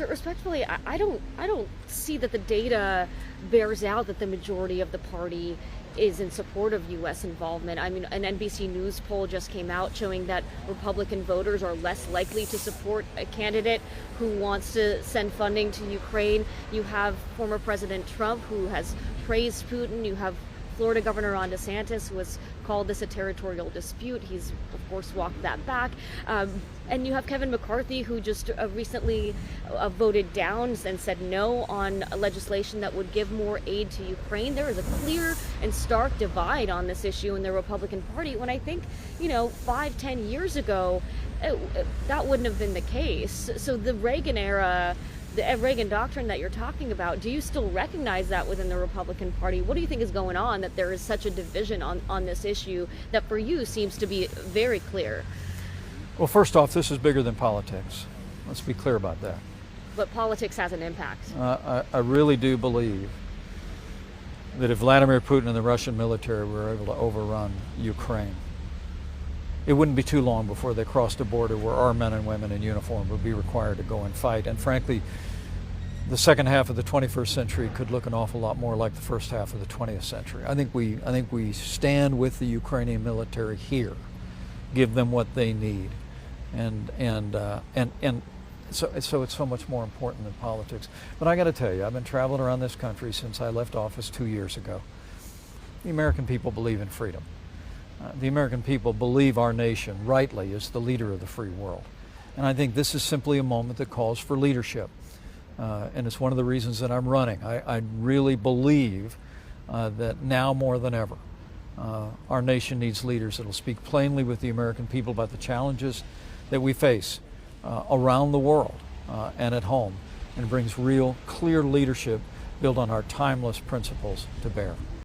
So respectfully, I don't see that the data bears out that the majority of the party is in support of U.S. involvement. I mean, an NBC News poll just came out showing that Republican voters are less likely to support a candidate who wants to send funding to Ukraine. You have former President Trump, who has praised Putin. You have Florida Governor Ron DeSantis, who has called this a territorial dispute. He's, of course, walked that back. And you have Kevin McCarthy, who just recently voted down and said no on legislation that would give more aid to Ukraine. There is a clear and stark divide on this issue in the Republican Party, when I think, 5-10 years ago, that wouldn't have been the case. So the Reagan era, the Reagan doctrine that you're talking about, do you still recognize that within the Republican Party? What do you think is going on that there is such a division on this issue that for you seems to be very clear? Well, first off, this is bigger than politics. Let's be clear about that. But politics has an impact. I really do believe that if Vladimir Putin and the Russian military were able to overrun Ukraine, it wouldn't be too long before they crossed a border where our men and women in uniform would be required to go and fight. And frankly, the second half of the 21st century could look an awful lot more like the first half of the 20th century. I think we stand with the Ukrainian military here, give them what they need, and so it's so much more important than politics. But I got to tell you, I've been traveling around this country since I left office 2 years ago. The American people believe in freedom. The American people believe our nation, rightly, is the leader of the free world. And I think this is simply a moment that calls for leadership. And it's one of the reasons that I'm running. I really believe that now more than ever, our nation needs leaders that will speak plainly with the American people about the challenges that we face around the world and at home, and brings real, clear leadership built on our timeless principles to bear.